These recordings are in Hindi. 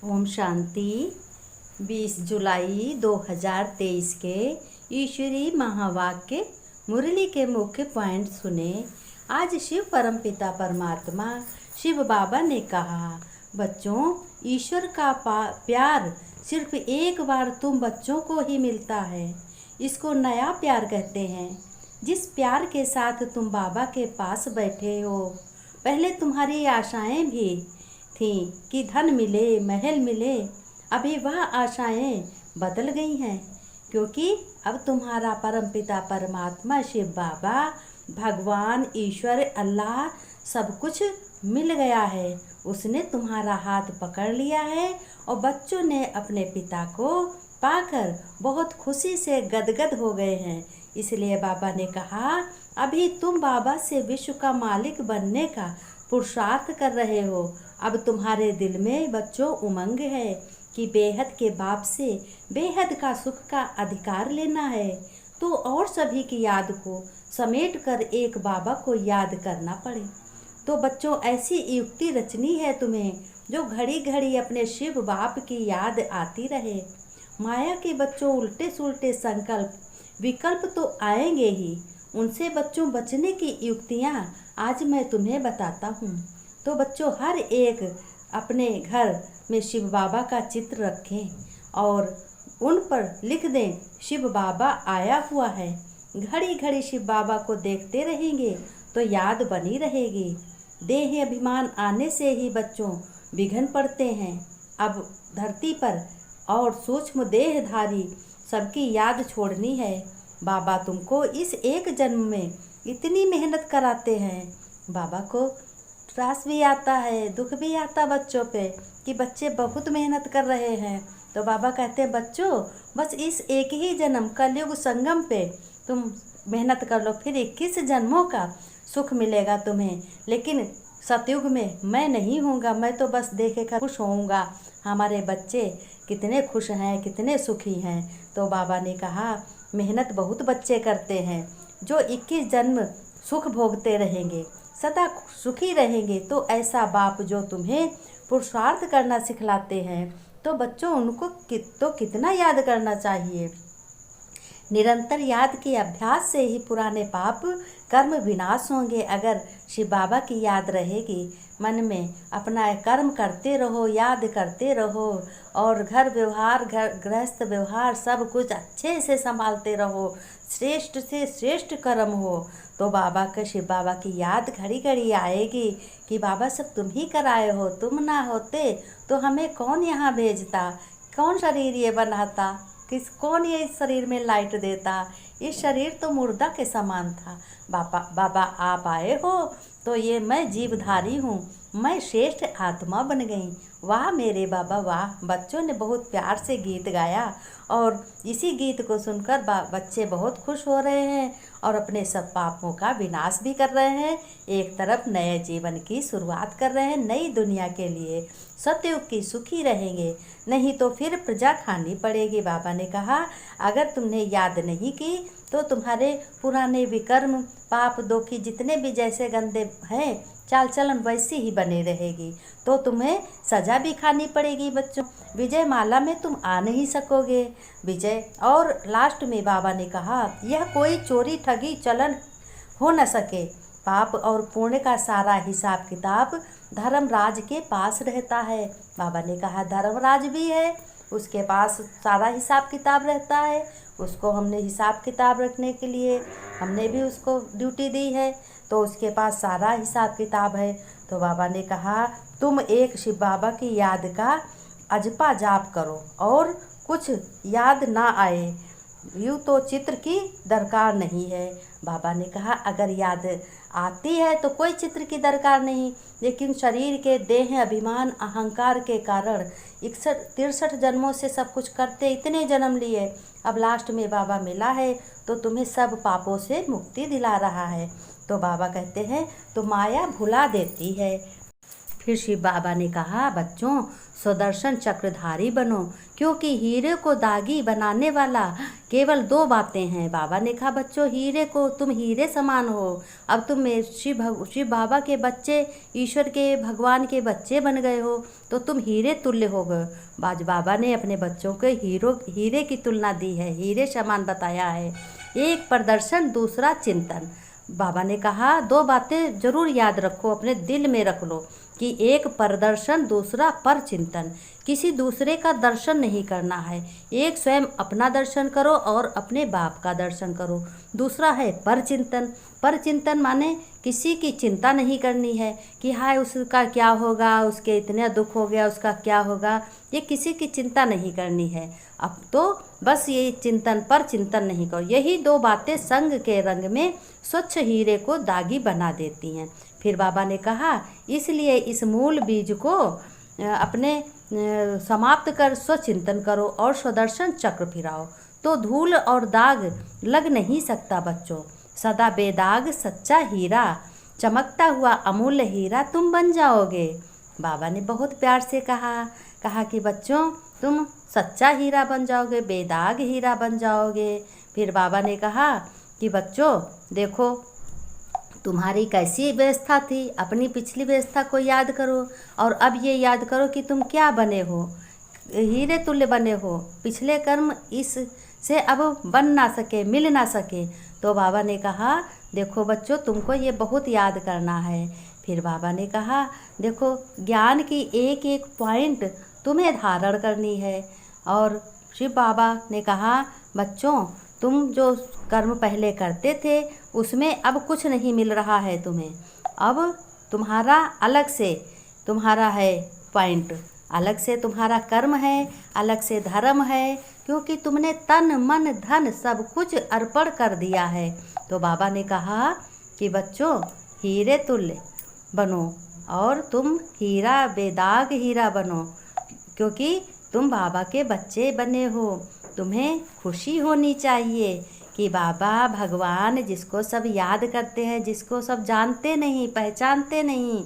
ओम शांति। 20 जुलाई 2023 के ईश्वरीय महावाक्य मुरली के मुख्य पॉइंट सुने। आज शिव परमपिता परमात्मा शिव बाबा ने कहा, बच्चों, ईश्वर का प्यार सिर्फ एक बार तुम बच्चों को ही मिलता है। इसको नया प्यार कहते हैं। जिस प्यार के साथ तुम बाबा के पास बैठे हो, पहले तुम्हारी आशाएं भी थी कि धन मिले, महल मिले। अभी वह आशाएं बदल गई हैं, क्योंकि अब तुम्हारा परमपिता परमात्मा शिव बाबा, भगवान, ईश्वर, अल्लाह सब कुछ मिल गया है। उसने तुम्हारा हाथ पकड़ लिया है और बच्चों ने अपने पिता को पाकर बहुत खुशी से गदगद हो गए हैं। इसलिए बाबा ने कहा, अभी तुम बाबा से विश्व का मालिक बनने का पुरुषार्थ कर रहे हो। अब तुम्हारे दिल में बच्चों उमंग है कि बेहद के बाप से बेहद का सुख का अधिकार लेना है, तो और सभी की याद को समेट कर एक बाबा को याद करना पड़े। तो बच्चों, ऐसी युक्ति रचनी है तुम्हें जो घड़ी घड़ी अपने शिव बाप की याद आती रहे। माया के बच्चों उल्टे सुलटे संकल्प विकल्प तो आएंगे ही, उनसे बच्चों बचने की युक्तियाँ आज मैं तुम्हें बताता हूँ। तो बच्चों, हर एक अपने घर में शिव बाबा का चित्र रखें और उन पर लिख दें, शिव बाबा आया हुआ है। घड़ी घड़ी शिव बाबा को देखते रहेंगे तो याद बनी रहेगी। देह अभिमान आने से ही बच्चों विघ्न पड़ते हैं। अब धरती पर और सूक्ष्म देहधारी सबकी याद छोड़नी है। बाबा तुमको इस एक जन्म में इतनी मेहनत कराते हैं। बाबा को त्रास भी आता है, दुख भी आता बच्चों पे कि बच्चे बहुत मेहनत कर रहे हैं। तो बाबा कहते हैं, बच्चों, बस इस एक ही जन्म कलयुग संगम पे तुम मेहनत कर लो, फिर 21 जन्मों का सुख मिलेगा तुम्हें। लेकिन सतयुग में मैं नहीं हूँगा, मैं तो बस देखे कर खुश होऊंगा हमारे बच्चे कितने खुश हैं, कितने सुखी हैं। तो बाबा ने कहा, मेहनत बहुत बच्चे करते हैं जो 21 जन्म सुख भोगते रहेंगे, सदा सुखी रहेंगे। तो ऐसा बाप जो तुम्हें पुरुषार्थ करना सिखलाते हैं, तो बच्चों उनको कितना याद करना चाहिए। निरंतर याद के अभ्यास से ही पुराने पाप कर्म विनाश होंगे। अगर शिव बाबा की याद रहेगी मन में, अपना कर्म करते रहो, याद करते रहो और घर व्यवहार, घर गृहस्थ व्यवहार सब कुछ अच्छे से संभालते रहो, श्रेष्ठ से श्रेष्ठ कर्म हो, तो बाबा के शिव बाबा की याद घड़ी घड़ी आएगी कि बाबा सब तुम ही कराए हो, तुम ना होते तो हमें कौन यहाँ भेजता, कौन शरीर ये बनाता, कौन ये इस शरीर में लाइट देता। ये शरीर तो मुर्दा के समान था। बाबा आप आए हो तो ये मैं जीवधारी हूँ, मैं श्रेष्ठ आत्मा बन गई। वाह मेरे बाबा वाह। बच्चों ने बहुत प्यार से गीत गाया और इसी गीत को सुनकर बच्चे बहुत खुश हो रहे हैं और अपने सब पापों का विनाश भी कर रहे हैं। एक तरफ नए जीवन की शुरुआत कर रहे हैं, नई दुनिया के लिए सतयुग की सुखी रहेंगे, नहीं तो फिर प्रजा खानी पड़ेगी। बाबा ने कहा, अगर तुमने याद नहीं की तो तुम्हारे पुराने विकर्म पाप दोखी जितने भी जैसे गंदे हैं चाल चलन वैसी ही बने रहेगी, तो तुम्हें सजा भी खानी पड़ेगी। बच्चों, विजय माला में तुम आ नहीं सकोगे। विजय और लास्ट में बाबा ने कहा, यह कोई चोरी ठगी चलन हो न सके। पाप और पुण्य का सारा हिसाब किताब धर्मराज के पास रहता है। बाबा ने कहा, धर्मराज भी है, उसके पास सारा हिसाब किताब रहता है। उसको हमने हिसाब किताब रखने के लिए हमने भी उसको ड्यूटी दी है, तो उसके पास सारा हिसाब किताब है। तो बाबा ने कहा, तुम एक शिव बाबा की याद का अजपा जाप करो और कुछ याद ना आए, यूँ तो चित्र की दरकार नहीं है। बाबा ने कहा, अगर याद आती है तो कोई चित्र की दरकार नहीं, लेकिन शरीर के देह अभिमान अहंकार के कारण 61-63 जन्मों से सब कुछ करते इतने जन्म लिए, अब लास्ट में बाबा मिला है तो तुम्हें सब पापों से मुक्ति दिला रहा है। तो बाबा कहते हैं, तो माया भुला देती है, फिर शिव बाबा ने कहा, बच्चों सुदर्शन चक्रधारी बनो, क्योंकि हीरे को दागी बनाने वाला केवल दो बातें हैं। बाबा ने कहा, बच्चों हीरे को, तुम हीरे समान हो। अब तुम शिव बाबा के बच्चे, ईश्वर के, भगवान के बच्चे बन गए हो, तो तुम हीरे तुल्य हो गए। आज बाबा ने अपने बच्चों को हीरे की तुलना दी है, हीरे समान बताया है। एक प्रदर्शन, दूसरा चिंतन। बाबा ने कहा, दो बातें जरूर याद रखो, अपने दिल में रख लो कि एक प्रदर्शन, दूसरा पर चिंतन। किसी दूसरे का दर्शन नहीं करना है, एक स्वयं अपना दर्शन करो और अपने बाप का दर्शन करो। दूसरा है पर चिंतन। पर चिंतन माने किसी की चिंता नहीं करनी है कि हाय उसका क्या होगा, उसके इतने दुख हो गया, उसका क्या होगा, ये किसी की चिंता नहीं करनी है। अब तो बस ये चिंतन पर चिंतन नहीं करो। यही दो बातें संग के रंग में स्वच्छ हीरे को दागी बना देती हैं। फिर बाबा ने कहा, इसलिए इस मूल बीज को अपने समाप्त कर स्वचिंतन करो और स्वदर्शन चक्र फिराओ, तो धूल और दाग लग नहीं सकता। बच्चों सदा बेदाग सच्चा हीरा, चमकता हुआ अमूल्य हीरा तुम बन जाओगे। बाबा ने बहुत प्यार से कहा कि बच्चों तुम सच्चा हीरा बन जाओगे, बेदाग हीरा बन जाओगे। फिर बाबा ने कहा कि बच्चों देखो, तुम्हारी कैसी व्यवस्था थी, अपनी पिछली व्यवस्था को याद करो और अब ये याद करो कि तुम क्या बने हो, हीरे तुल्य बने हो। पिछले कर्म इस से अब बन ना सके, मिल ना सके। तो बाबा ने कहा, देखो बच्चों तुमको ये बहुत याद करना है। फिर बाबा ने कहा, देखो ज्ञान की एक एक पॉइंट तुम्हें धारण करनी है। और शिव बाबा ने कहा, बच्चों तुम जो कर्म पहले करते थे उसमें अब कुछ नहीं मिल रहा है तुम्हें। अब तुम्हारा अलग से तुम्हारा है पॉइंट, अलग से तुम्हारा कर्म है, अलग से धर्म है, क्योंकि तुमने तन मन धन सब कुछ अर्पण कर दिया है। तो बाबा ने कहा कि बच्चों हीरे तुल्य बनो और तुम हीरा, बेदाग हीरा बनो, क्योंकि तुम बाबा के बच्चे बने हो। तुम्हें खुशी होनी चाहिए कि बाबा भगवान जिसको सब याद करते हैं, जिसको सब जानते नहीं, पहचानते नहीं।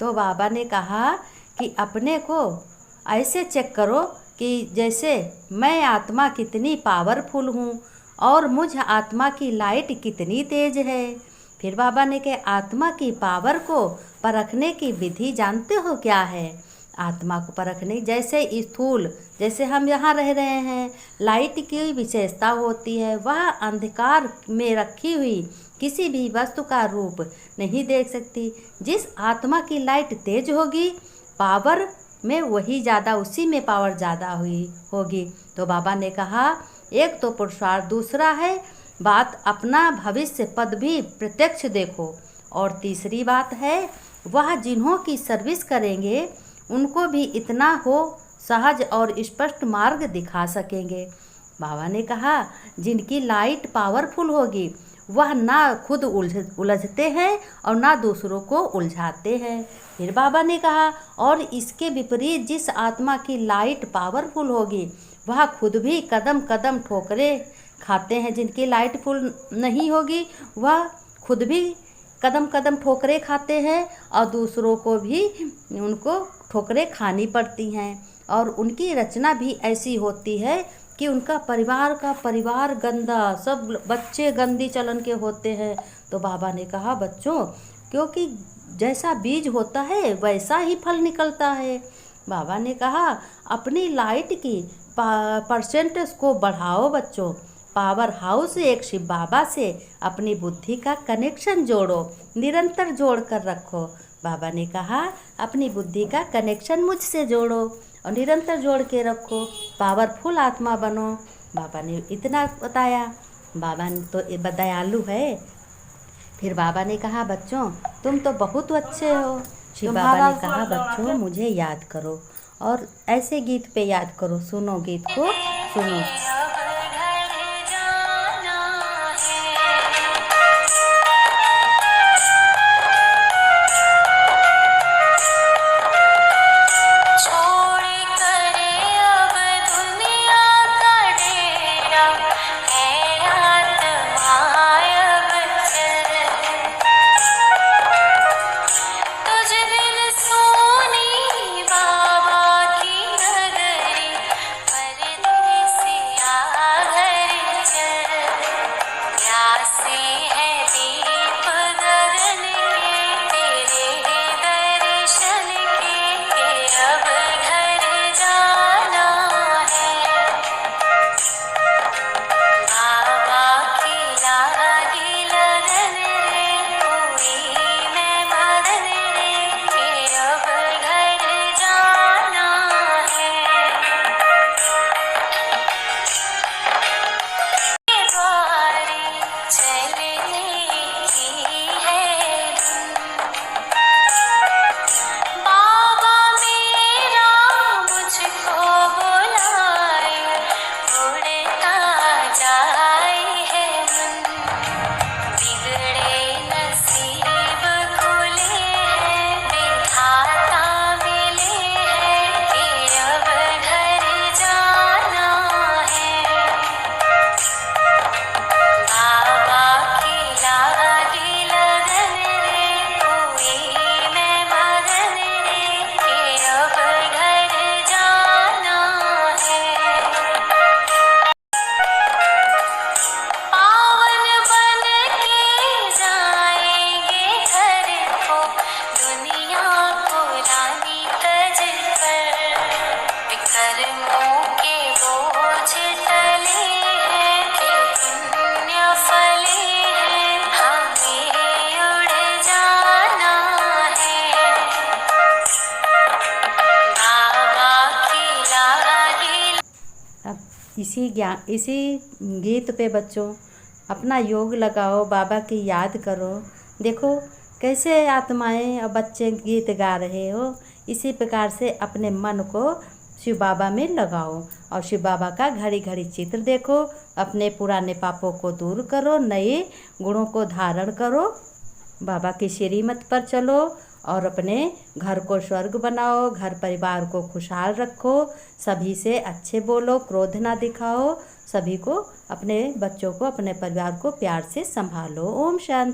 तो बाबा ने कहा कि अपने को ऐसे चेक करो कि जैसे मैं आत्मा कितनी पावरफुल हूँ और मुझ आत्मा की लाइट कितनी तेज है। फिर बाबा ने कहा, आत्मा की पावर को परखने की विधि जानते हो क्या है? आत्मा को परखने, जैसे स्थूल, जैसे हम यहाँ रह रहे हैं, लाइट की विशेषता होती है, वह अंधकार में रखी हुई किसी भी वस्तु का रूप नहीं देख सकती। जिस आत्मा की लाइट तेज होगी, पावर में वही ज़्यादा, उसी में पावर ज़्यादा हुई होगी। तो बाबा ने कहा, एक तो पुरुषार्थ, दूसरा है बात अपना भविष्य पद भी प्रत्यक्ष देखो, और तीसरी बात है वह जिन्हों की सर्विस करेंगे उनको भी इतना हो सहज और स्पष्ट मार्ग दिखा सकेंगे। बाबा ने कहा, जिनकी लाइट पावरफुल होगी वह ना खुद उलझते हैं और ना दूसरों को उलझाते हैं। फिर बाबा ने कहा, और इसके विपरीत जिस आत्मा की लाइट पावरफुल होगी वह खुद भी कदम कदम ठोकरें खाते हैं। जिनकी लाइट फुल नहीं होगी वह खुद भी कदम कदम ठोकरें खाते हैं और दूसरों को भी उनको ठोकरें खानी पड़ती हैं। और उनकी रचना भी ऐसी होती है कि उनका परिवार गंदा, सब बच्चे गंदी चलन के होते हैं। तो बाबा ने कहा, बच्चों क्योंकि जैसा बीज होता है वैसा ही फल निकलता है। बाबा ने कहा, अपनी लाइट की परसेंटेज को बढ़ाओ बच्चों। पावर हाउस एक शिव बाबा से अपनी बुद्धि का कनेक्शन जोड़ो, निरंतर जोड़ कर रखो। बाबा ने कहा, अपनी बुद्धि का कनेक्शन मुझसे जोड़ो और निरंतर जोड़ के रखो, पावरफुल आत्मा बनो। बाबा ने इतना बताया। बाबा ने तो दयालु है। फिर बाबा ने कहा, बच्चों तुम तो बहुत अच्छे हो। शिव बाबा ने कहा, बच्चों मुझे याद करो और ऐसे गीत पे याद करो। सुनो गीत को, सुनो। तुझ बिन सो इसी गीत पे बच्चों अपना योग लगाओ, बाबा की याद करो। देखो कैसे आत्माएं और बच्चे गीत गा रहे हो। इसी प्रकार से अपने मन को शिव बाबा में लगाओ और शिव बाबा का घड़ी घड़ी चित्र देखो। अपने पुराने पापों को दूर करो, नए गुणों को धारण करो, बाबा की श्रीमत पर चलो और अपने घर को स्वर्ग बनाओ। घर परिवार को खुशहाल रखो, सभी से अच्छे बोलो, क्रोध ना दिखाओ, सभी को, अपने बच्चों को, अपने परिवार को प्यार से संभालो। ओम शांति।